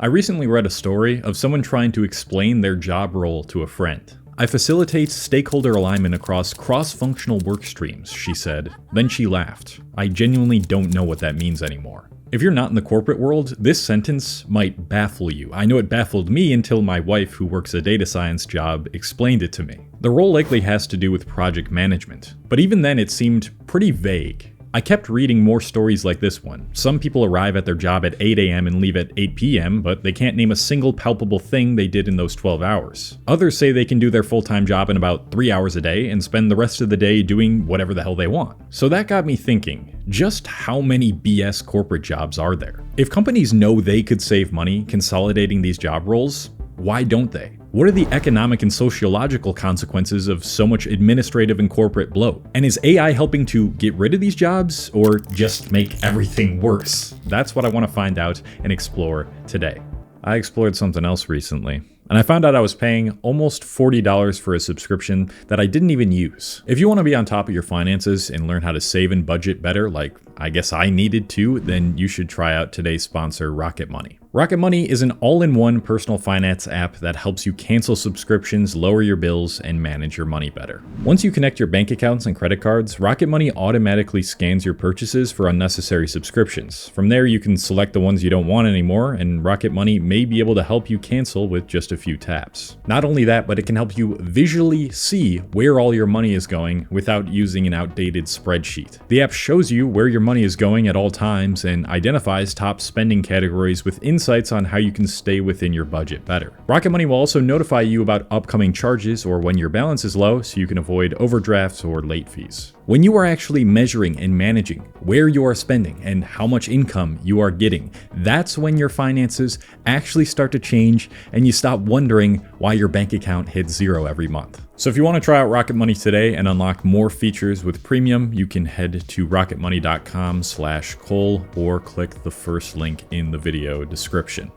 I recently read a story of someone trying to explain their job role to a friend. "I facilitate stakeholder alignment across cross-functional work streams," she said. Then she laughed. I genuinely don't know what that means anymore. If you're not in the corporate world, this sentence might baffle you. I know it baffled me until my wife, who works a data science job, explained it to me. The role likely has to do with project management, but even then it seemed pretty vague. I kept reading more stories like this one. Some people arrive at their job at 8 a.m. and leave at 8 p.m., but they can't name a single palpable thing they did in those 12 hours. Others say they can do their full-time job in about 3 hours a day and spend the rest of the day doing whatever the hell they want. So that got me thinking, just how many BS corporate jobs are there? If companies know they could save money consolidating these job roles, why don't they? What are the economic and sociological consequences of so much administrative and corporate bloat? And is AI helping to get rid of these jobs or just make everything worse? That's what I want to find out and explore today. I explored something else recently, and I found out I was paying almost $40 for a subscription that I didn't even use. If you want to be on top of your finances and learn how to save and budget better, like I guess I needed to, then you should try out today's sponsor, Rocket Money. Rocket Money is an all-in-one personal finance app that helps you cancel subscriptions, lower your bills, and manage your money better. Once you connect your bank accounts and credit cards, Rocket Money automatically scans your purchases for unnecessary subscriptions. From there, you can select the ones you don't want anymore, and Rocket Money may be able to help you cancel with just a few taps. Not only that, but it can help you visually see where all your money is going without using an outdated spreadsheet. The app shows you where your money is going at all times and identifies top spending categories with insights on how you can stay within your budget better. Rocket Money will also notify you about upcoming charges or when your balance is low, so you can avoid overdrafts or late fees. When you are actually measuring and managing where you are spending and how much income you are getting, that's when your finances actually start to change and you stop wondering why your bank account hits zero every month. So if you want to try out Rocket Money today and unlock more features with premium, you can head to rocketmoney.com/Cole or click the first link in the video description.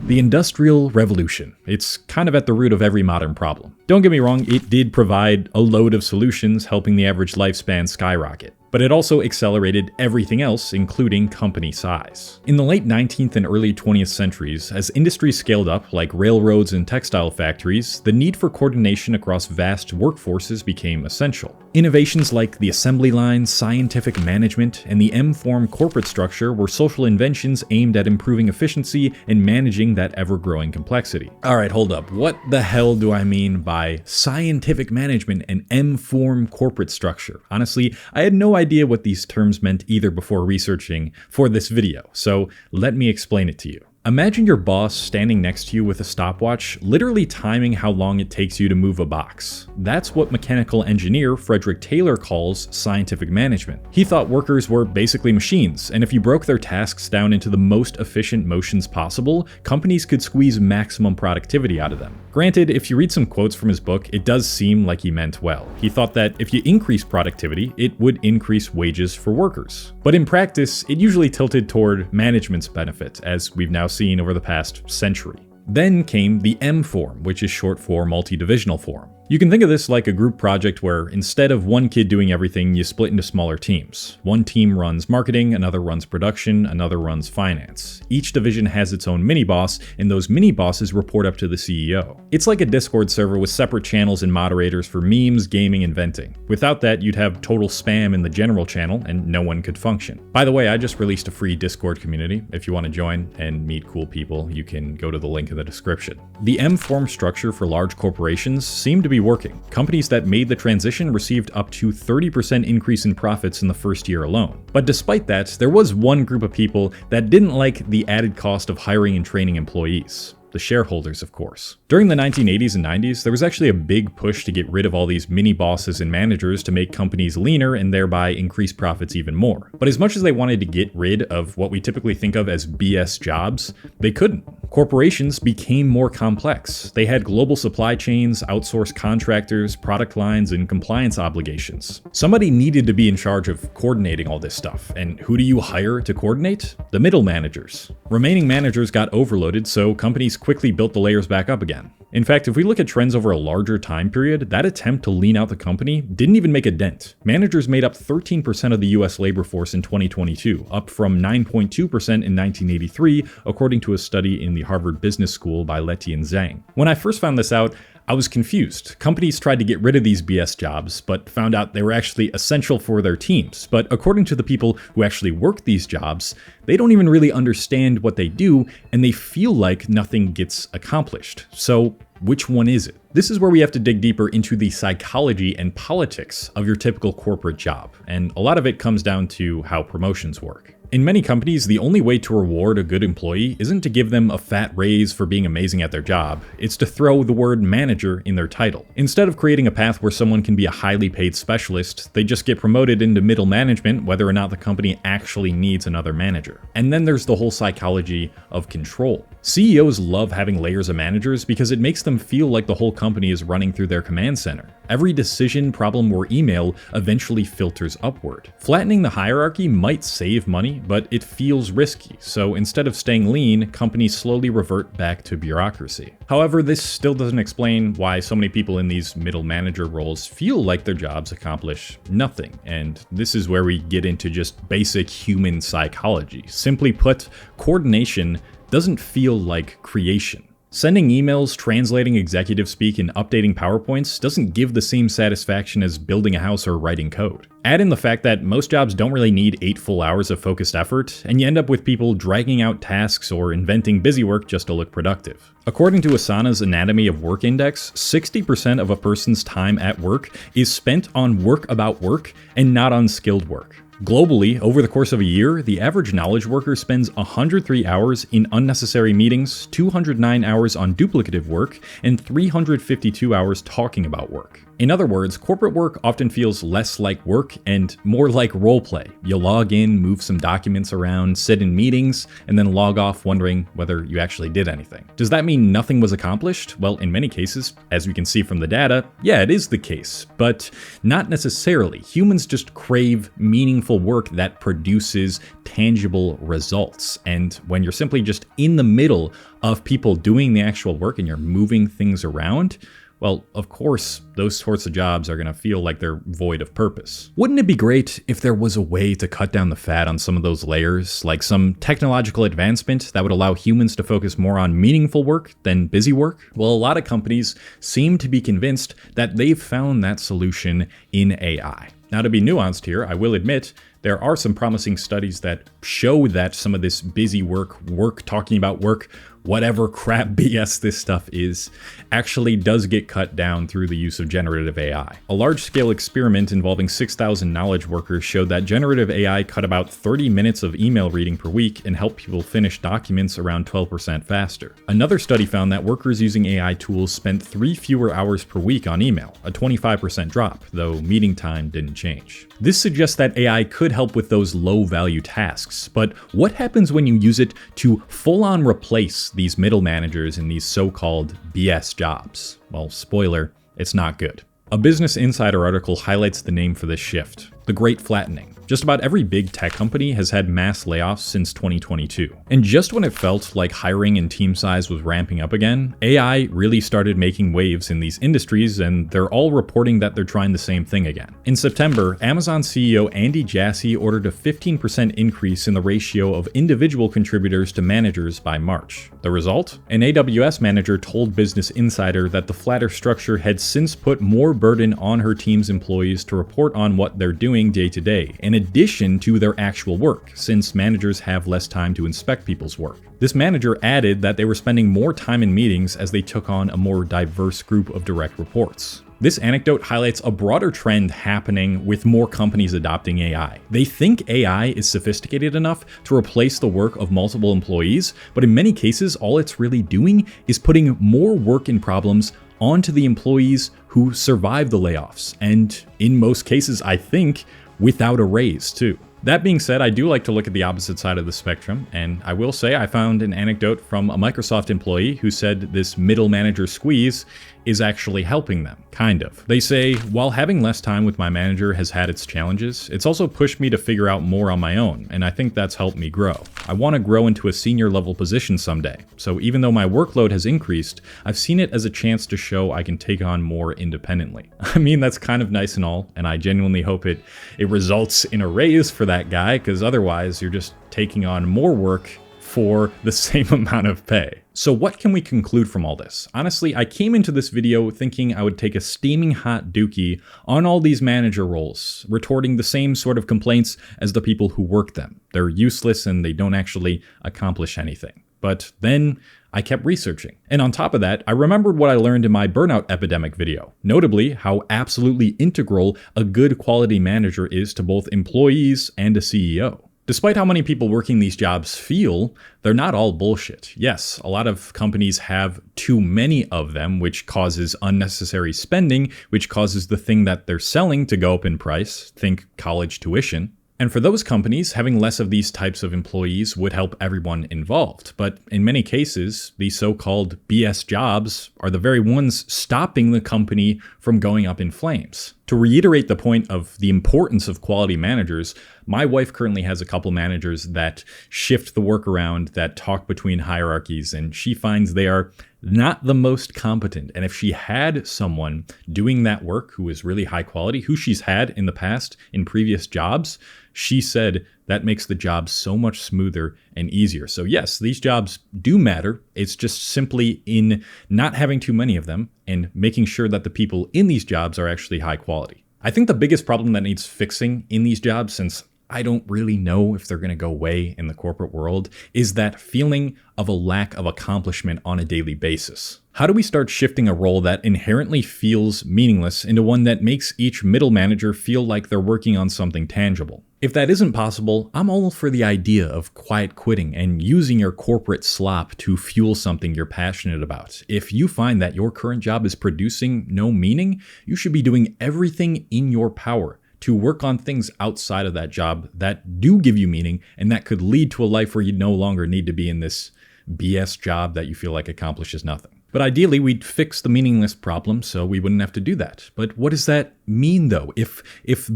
The Industrial Revolution. It's kind of at the root of every modern problem. Don't get me wrong, it did provide a load of solutions helping the average lifespan skyrocket. But it also accelerated everything else, including company size. In the late 19th and early 20th centuries, as industries scaled up, like railroads and textile factories, the need for coordination across vast workforces became essential. Innovations like the assembly line, scientific management, and the M-form corporate structure were social inventions aimed at improving efficiency and managing that ever-growing complexity. Alright, hold up. What the hell do I mean by scientific management and M-form corporate structure? Honestly, I had no idea what these terms meant either before researching for this video, so let me explain it to you. Imagine your boss standing next to you with a stopwatch, literally timing how long it takes you to move a box. That's what mechanical engineer Frederick Taylor calls scientific management. He thought workers were basically machines, and if you broke their tasks down into the most efficient motions possible, companies could squeeze maximum productivity out of them. Granted, if you read some quotes from his book, it does seem like he meant well. He thought that if you increase productivity, it would increase wages for workers. But in practice, it usually tilted toward management's benefit, as we've now seen over the past century. Then came the M form, which is short for multi-divisional form. You can think of this like a group project where instead of one kid doing everything, you split into smaller teams. One team runs marketing, another runs production, another runs finance. Each division has its own mini-boss, and those mini-bosses report up to the CEO. It's like a Discord server with separate channels and moderators for memes, gaming, and venting. Without that, you'd have total spam in the general channel, and no one could function. By the way, I just released a free Discord community. If you want to join and meet cool people, you can go to the link in the description. The M-form structure for large corporations seemed to be working. Companies that made the transition received up to 30% increase in profits in the first year alone. But despite that, there was one group of people that didn't like the added cost of hiring and training employees. The shareholders, of course. During the 1980s and 90s, there was actually a big push to get rid of all these mini bosses and managers to make companies leaner and thereby increase profits even more. But as much as they wanted to get rid of what we typically think of as BS jobs, they couldn't. Corporations became more complex. They had global supply chains, outsourced contractors, product lines, and compliance obligations. Somebody needed to be in charge of coordinating all this stuff. And who do you hire to coordinate? The middle managers. Remaining managers got overloaded, so companies quickly built the layers back up again. In fact, if we look at trends over a larger time period, that attempt to lean out the company didn't even make a dent. Managers made up 13% of the US labor force in 2022, up from 9.2% in 1983, according to a study in the Harvard Business School by Letty and Zhang. When I first found this out, I was confused. Companies tried to get rid of these BS jobs, but found out they were actually essential for their teams. But according to the people who actually work these jobs, they don't even really understand what they do, and they feel like nothing gets accomplished. So which one is it? This is where we have to dig deeper into the psychology and politics of your typical corporate job, and a lot of it comes down to how promotions work. In many companies, the only way to reward a good employee isn't to give them a fat raise for being amazing at their job, it's to throw the word manager in their title. Instead of creating a path where someone can be a highly paid specialist, they just get promoted into middle management whether or not the company actually needs another manager. And then there's the whole psychology of control. CEOs love having layers of managers because it makes them feel like the whole company is running through their command center. Every decision, problem, or email eventually filters upward. Flattening the hierarchy might save money, but it feels risky, so instead of staying lean, companies slowly revert back to bureaucracy. However, this still doesn't explain why so many people in these middle manager roles feel like their jobs accomplish nothing, and this is where we get into just basic human psychology. Simply put, coordination doesn't feel like creation. Sending emails, translating executive speak, and updating PowerPoints doesn't give the same satisfaction as building a house or writing code. Add in the fact that most jobs don't really need 8 full hours of focused effort, and you end up with people dragging out tasks or inventing busy work just to look productive. According to Asana's Anatomy of Work Index, 60% of a person's time at work is spent on work about work and not on skilled work. Globally, over the course of a year, the average knowledge worker spends 103 hours in unnecessary meetings, 209 hours on duplicative work, and 352 hours talking about work. In other words, corporate work often feels less like work and more like roleplay. You log in, move some documents around, sit in meetings, and then log off wondering whether you actually did anything. Does that mean nothing was accomplished? Well, in many cases, as we can see from the data, yeah, it is the case, but not necessarily. Humans just crave meaningful work that produces tangible results. And when you're simply just in the middle of people doing the actual work and you're moving things around, well, of course, those sorts of jobs are going to feel like they're void of purpose. Wouldn't it be great if there was a way to cut down the fat on some of those layers, like some technological advancement that would allow humans to focus more on meaningful work than busy work? Well, a lot of companies seem to be convinced that they've found that solution in AI. Now, to be nuanced here, I will admit there are some promising studies that show that some of this busy work talking about work, whatever crap BS this stuff is, actually does get cut down through the use of generative AI. A large-scale experiment involving 6,000 knowledge workers showed that generative AI cut about 30 minutes of email reading per week and helped people finish documents around 12% faster. Another study found that workers using AI tools spent 3 fewer hours per week on email, a 25% drop, though meeting time didn't change. This suggests that AI could help with those low-value tasks, but what happens when you use it to full-on replace these middle managers in these so-called BS jobs? Well, spoiler, it's not good. A Business Insider article highlights the name for this shift: the Great Flattening. Just about every big tech company has had mass layoffs since 2022. And just when it felt like hiring and team size was ramping up again, AI really started making waves in these industries, and they're all reporting that they're trying the same thing again. In September, Amazon CEO Andy Jassy ordered a 15% increase in the ratio of individual contributors to managers by March. The result? An AWS manager told Business Insider that the flatter structure had since put more burden on her team's employees to report on what they're doing day to day, in addition to their actual work, since managers have less time to inspect people's work. This manager added that they were spending more time in meetings as they took on a more diverse group of direct reports. This anecdote highlights a broader trend happening with more companies adopting AI. They think AI is sophisticated enough to replace the work of multiple employees, but in many cases, all it's really doing is putting more work and problems onto the employees who survive the layoffs, and in most cases, I think, without a raise too. That being said, I do like to look at the opposite side of the spectrum, and I will say I found an anecdote from a Microsoft employee who said this middle manager squeeze is actually helping them, kind of. They say, while having less time with my manager has had its challenges, it's also pushed me to figure out more on my own, and I think that's helped me grow. I want to grow into a senior level position someday, so even though my workload has increased, I've seen it as a chance to show I can take on more independently. I mean, that's kind of nice and all, and I genuinely hope it results in a raise for that guy, because otherwise you're just taking on more work for the same amount of pay. So what can we conclude from all this? Honestly, I came into this video thinking I would take a steaming hot dookie on all these manager roles, retorting the same sort of complaints as the people who work them. They're useless and they don't actually accomplish anything. But then I kept researching. And on top of that, I remembered what I learned in my Burnout Epidemic video, notably how absolutely integral a good quality manager is to both employees and a CEO. Despite how many people working these jobs feel, they're not all bullshit. Yes, a lot of companies have too many of them, which causes unnecessary spending, which causes the thing that they're selling to go up in price. Think college tuition. And for those companies, having less of these types of employees would help everyone involved. But in many cases, these so-called BS jobs are the very ones stopping the company from going up in flames. To reiterate the point of the importance of quality managers, my wife currently has a couple managers that shift the work around, that talk between hierarchies, and she finds they are not the most competent. And if she had someone doing that work who is really high quality, who she's had in the past in previous jobs, she said that makes the job so much smoother and easier. So yes, these jobs do matter. It's just simply in not having too many of them and making sure that the people in these jobs are actually high quality. I think the biggest problem that needs fixing in these jobs, since I don't really know if they're going to go away in the corporate world, is that feeling of a lack of accomplishment on a daily basis. How do we start shifting a role that inherently feels meaningless into one that makes each middle manager feel like they're working on something tangible? If that isn't possible, I'm all for the idea of quiet quitting and using your corporate slop to fuel something you're passionate about. If you find that your current job is producing no meaning, you should be doing everything in your power to work on things outside of that job that do give you meaning and that could lead to a life where you no longer need to be in this BS job that you feel like accomplishes nothing. But ideally, we'd fix the meaningless problem so we wouldn't have to do that. But what does that mean, though? If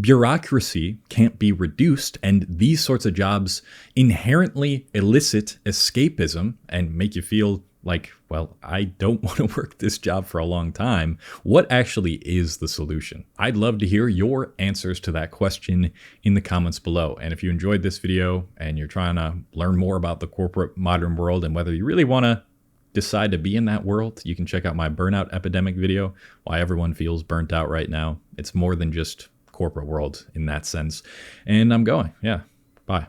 bureaucracy can't be reduced and these sorts of jobs inherently elicit escapism and make you feel like, well, I don't want to work this job for a long time, what actually is the solution? I'd love to hear your answers to that question in the comments below. And if you enjoyed this video and you're trying to learn more about the corporate modern world and whether you really want to decide to be in that world, you can check out my Burnout Epidemic video, why everyone feels burnt out right now. It's more than just corporate world in that sense. And I'm going. Yeah. Bye.